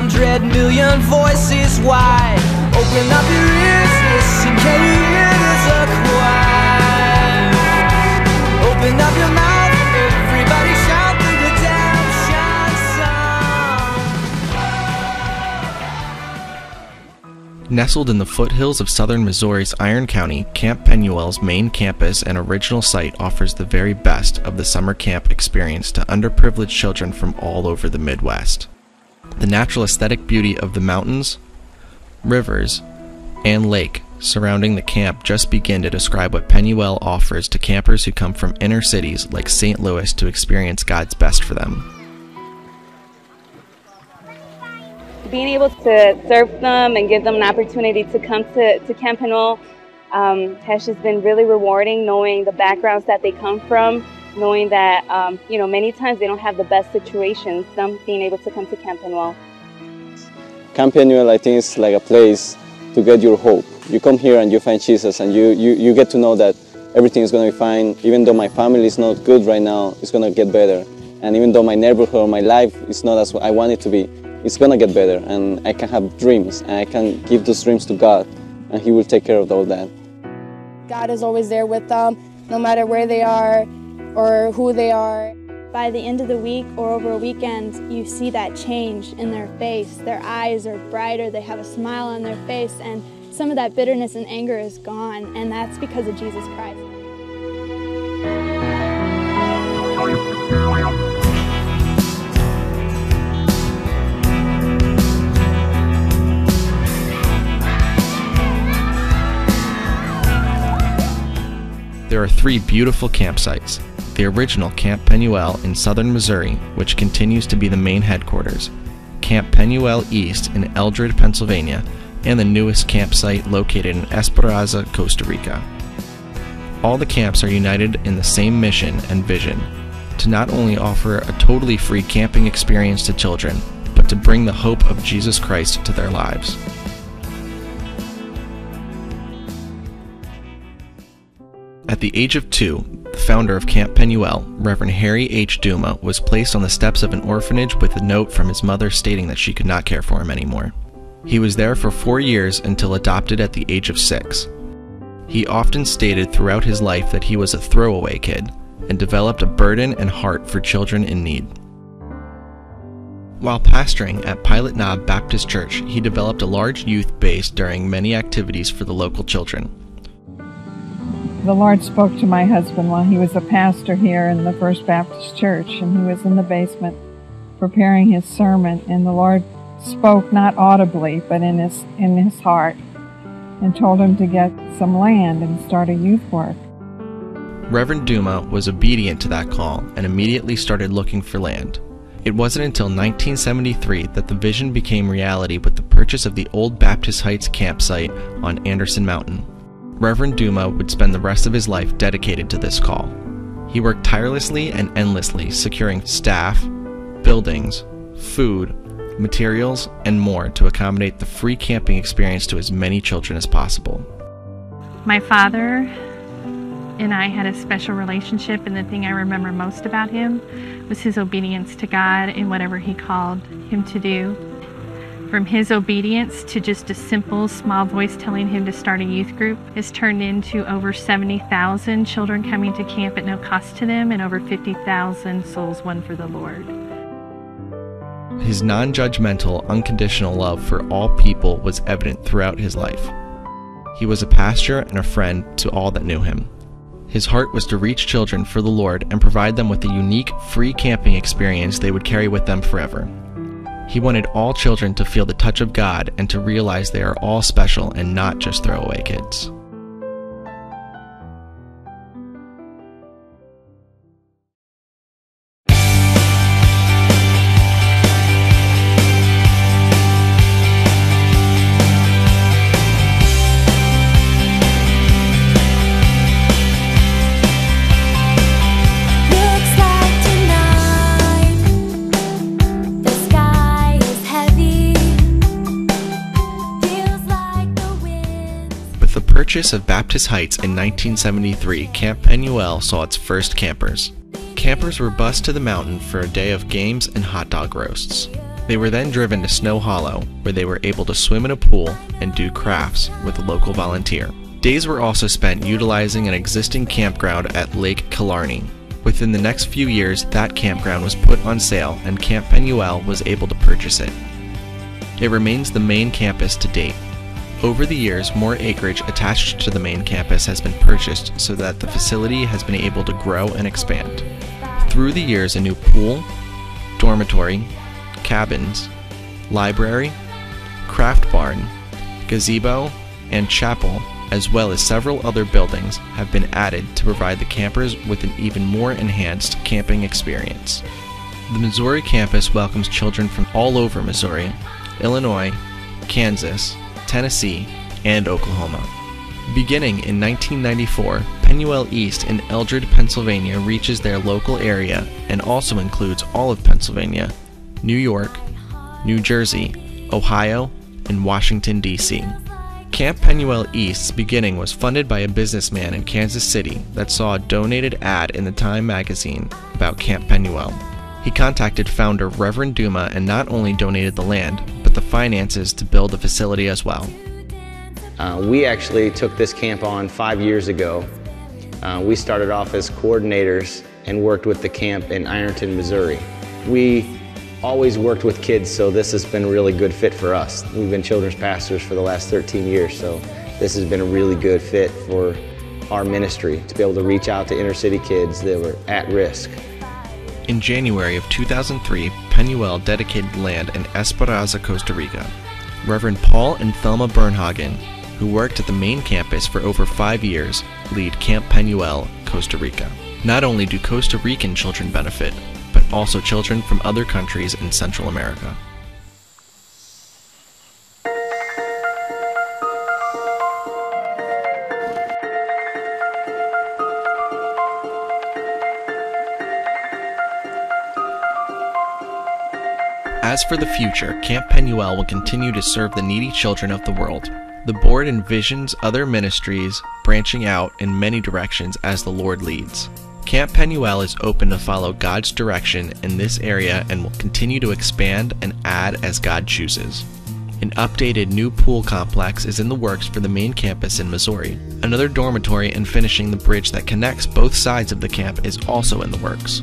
100 million voices wide. Open up your ears, listen, can you hear this a choir? Open up your mouth, everybody shout the redemption song. Nestled in the foothills of southern Missouri's Iron County, Camp Penuel's main campus and original site offers the very best of the summer camp experience to underprivileged children from all over the Midwest. The natural aesthetic beauty of the mountains, rivers, and lake surrounding the camp just begin to describe what Penuel offers to campers who come from inner cities like St. Louis to experience God's best for them. Being able to serve them and give them an opportunity to come to Camp Penuel has just been really rewarding, knowing the backgrounds that they come from, knowing that many times they don't have the best situations, them being able to come to Camp Penuel. Camp Penuel, I think, is like a place to get your hope. You come here and you find Jesus, and you get to know that everything is going to be fine. Even though my family is not good right now, it's going to get better. And even though my neighborhood or my life is not as I want it to be, it's going to get better. And I can have dreams, and I can give those dreams to God, and He will take care of all that. God is always there with them, no matter where they are or who they are. By the end of the week or over a weekend, you see that change in their face. Their eyes are brighter, they have a smile on their face, and some of that bitterness and anger is gone, and that's because of Jesus Christ. There are 3 beautiful campsites. The original Camp Penuel in southern Missouri, which continues to be the main headquarters, Camp Penuel East in Eldred, Pennsylvania, and the newest campsite located in Esperanza, Costa Rica. All the camps are united in the same mission and vision, to not only offer a totally free camping experience to children, but to bring the hope of Jesus Christ to their lives. At the age of 2, the founder of Camp Penuel, Reverend Harry H. Duma, was placed on the steps of an orphanage with a note from his mother stating that she could not care for him anymore. He was there for 4 years until adopted at the age of 6. He often stated throughout his life that he was a throwaway kid and developed a burden and heart for children in need. While pastoring at Pilot Knob Baptist Church, he developed a large youth base during many activities for the local children. The Lord spoke to my husband while he was a pastor here in the First Baptist Church, and he was in the basement preparing his sermon, and the Lord spoke not audibly but in his heart and told him to get some land and start a youth work. Reverend Duma was obedient to that call and immediately started looking for land. It wasn't until 1973 that the vision became reality with the purchase of the old Baptist Heights campsite on Anderson Mountain. Reverend Duma would spend the rest of his life dedicated to this call. He worked tirelessly and endlessly, securing staff, buildings, food, materials, and more to accommodate the free camping experience to as many children as possible. My father and I had a special relationship, and the thing I remember most about him was his obedience to God in whatever He called him to do. From his obedience to just a simple, small voice telling him to start a youth group has turned into over 70,000 children coming to camp at no cost to them and over 50,000 souls won for the Lord. His non-judgmental, unconditional love for all people was evident throughout his life. He was a pastor and a friend to all that knew him. His heart was to reach children for the Lord and provide them with a unique, free camping experience they would carry with them forever. He wanted all children to feel the touch of God and to realize they are all special and not just throwaway kids. With the purchase of Baptist Heights in 1973, Camp Penuel saw its first campers. Campers were bused to the mountain for a day of games and hot dog roasts. They were then driven to Snow Hollow, where they were able to swim in a pool and do crafts with a local volunteer. Days were also spent utilizing an existing campground at Lake Killarney. Within the next few years, that campground was put on sale and Camp Penuel was able to purchase it. It remains the main campus to date. Over the years, more acreage attached to the main campus has been purchased so that the facility has been able to grow and expand. Through the years, a new pool, dormitory, cabins, library, craft barn, gazebo, and chapel, as well as several other buildings, have been added to provide the campers with an even more enhanced camping experience. The Missouri campus welcomes children from all over Missouri, Illinois, Kansas, Tennessee, and Oklahoma. Beginning in 1994, Penuel East in Eldred, Pennsylvania reaches their local area and also includes all of Pennsylvania, New York, New Jersey, Ohio, and Washington, D.C. Camp Penuel East's beginning was funded by a businessman in Kansas City that saw a donated ad in the Time magazine about Camp Penuel. He contacted founder Reverend Duma and not only donated the land, but the finances to build the facility as well. We actually took this camp on 5 years ago. We started off as coordinators and worked with the camp in Ironton, Missouri. We always worked with kids, so this has been a really good fit for us. We've been children's pastors for the last 13 years, so this has been a really good fit for our ministry to be able to reach out to inner city kids that were at risk. In January of 2003, Penuel dedicated land in Esperanza, Costa Rica. Reverend Paul and Thelma Bernhagen, who worked at the main campus for over 5 years, lead Camp Penuel, Costa Rica. Not only do Costa Rican children benefit, but also children from other countries in Central America. As for the future, Camp Penuel will continue to serve the needy children of the world. The board envisions other ministries branching out in many directions as the Lord leads. Camp Penuel is open to follow God's direction in this area and will continue to expand and add as God chooses. An updated new pool complex is in the works for the main campus in Missouri. Another dormitory and finishing the bridge that connects both sides of the camp is also in the works.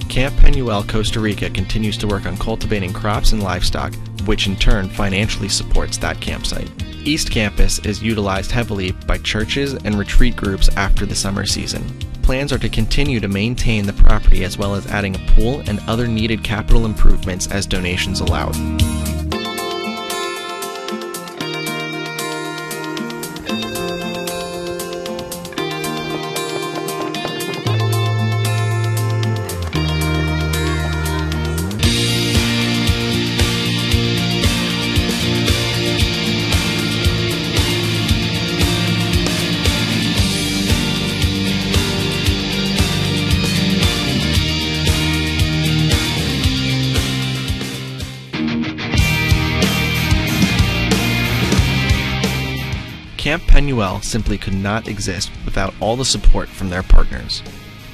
Camp Penuel, Costa Rica continues to work on cultivating crops and livestock, which in turn financially supports that campsite. East Campus is utilized heavily by churches and retreat groups after the summer season. Plans are to continue to maintain the property as well as adding a pool and other needed capital improvements as donations allowed. Camp Penuel simply could not exist without all the support from their partners.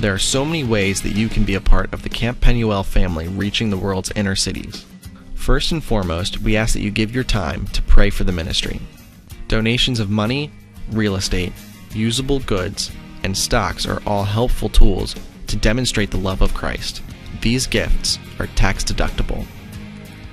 There are so many ways that you can be a part of the Camp Penuel family reaching the world's inner cities. First and foremost, we ask that you give your time to pray for the ministry. Donations of money, real estate, usable goods, and stocks are all helpful tools to demonstrate the love of Christ. These gifts are tax deductible.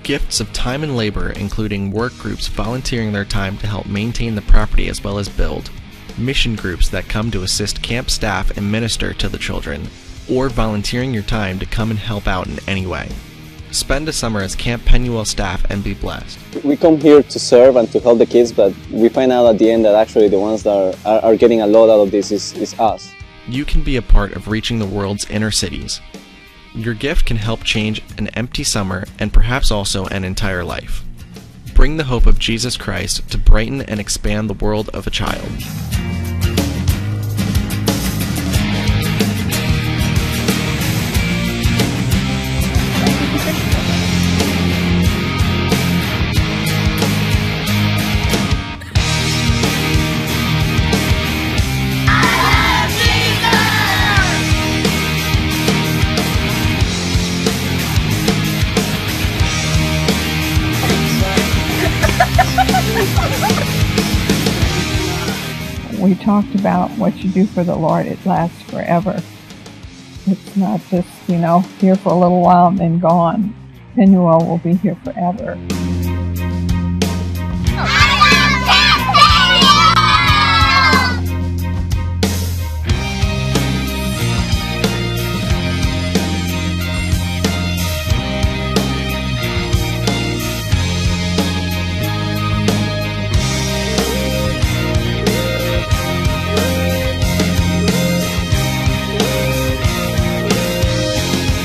Gifts of time and labor, including work groups volunteering their time to help maintain the property as well as build, mission groups that come to assist camp staff and minister to the children, or volunteering your time to come and help out in any way. Spend a summer as Camp Penuel staff and be blessed. We come here to serve and to help the kids, but we find out at the end that actually the ones that are getting a lot out of this is us. You can be a part of reaching the world's inner cities. Your gift can help change an empty summer and perhaps also an entire life. Bring the hope of Jesus Christ to brighten and expand the world of a child. we talked about, what you do for the Lord, it lasts forever. It's not just, here for a little while and then gone. Penuel will be here forever.